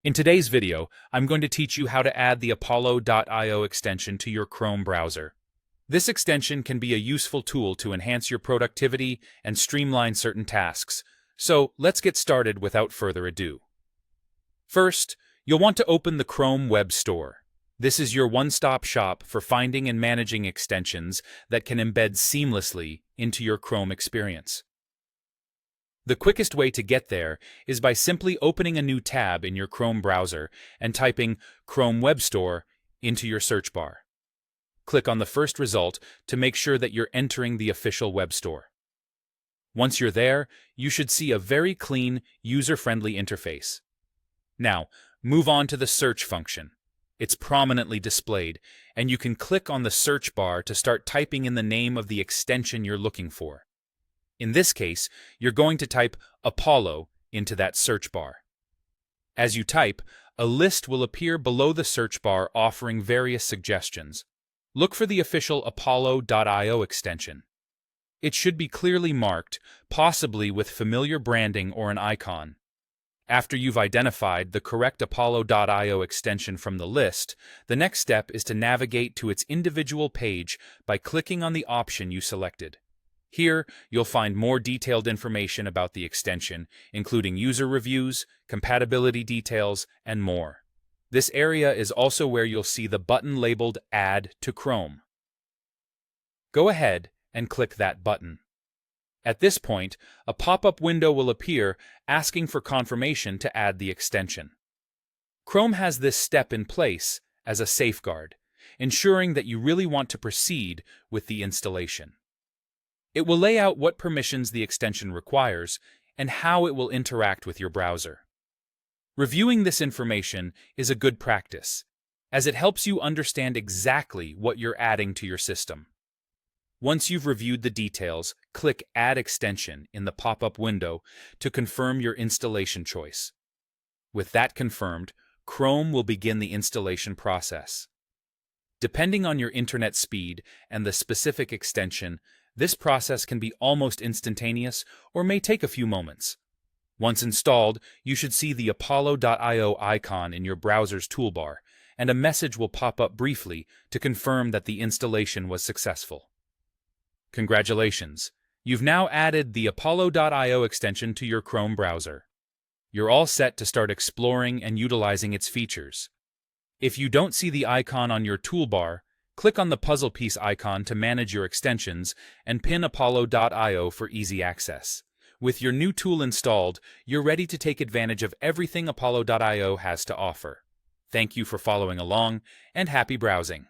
In today's video, I'm going to teach you how to add the Apollo.io extension to your Chrome browser. This extension can be a useful tool to enhance your productivity and streamline certain tasks. So let's get started without further ado. First, you'll want to open the Chrome Web Store. This is your one-stop shop for finding and managing extensions that can embed seamlessly into your Chrome experience. The quickest way to get there is by simply opening a new tab in your Chrome browser and typing Chrome Web Store into your search bar. Click on the first result to make sure that you're entering the official web store. Once you're there, you should see a very clean, user-friendly interface. Now, move on to the search function. It's prominently displayed, and you can click on the search bar to start typing in the name of the extension you're looking for. In this case, you're going to type Apollo into that search bar. As you type, a list will appear below the search bar offering various suggestions. Look for the official Apollo.io extension. It should be clearly marked, possibly with familiar branding or an icon. After you've identified the correct Apollo.io extension from the list, the next step is to navigate to its individual page by clicking on the option you selected. Here, you'll find more detailed information about the extension, including user reviews, compatibility details, and more. This area is also where you'll see the button labeled Add to Chrome. Go ahead and click that button. At this point, a pop-up window will appear asking for confirmation to add the extension. Chrome has this step in place as a safeguard, ensuring that you really want to proceed with the installation. It will lay out what permissions the extension requires and how it will interact with your browser. Reviewing this information is a good practice, as it helps you understand exactly what you're adding to your system. Once you've reviewed the details, click Add Extension in the pop-up window to confirm your installation choice. With that confirmed, Chrome will begin the installation process. Depending on your internet speed and the specific extension, this process can be almost instantaneous or may take a few moments. Once installed, you should see the Apollo.io icon in your browser's toolbar, and a message will pop up briefly to confirm that the installation was successful. Congratulations! You've now added the Apollo.io extension to your Chrome browser. You're all set to start exploring and utilizing its features. If you don't see the icon on your toolbar, click on the puzzle piece icon to manage your extensions and pin Apollo.io for easy access. With your new tool installed, you're ready to take advantage of everything Apollo.io has to offer. Thank you for following along, and happy browsing!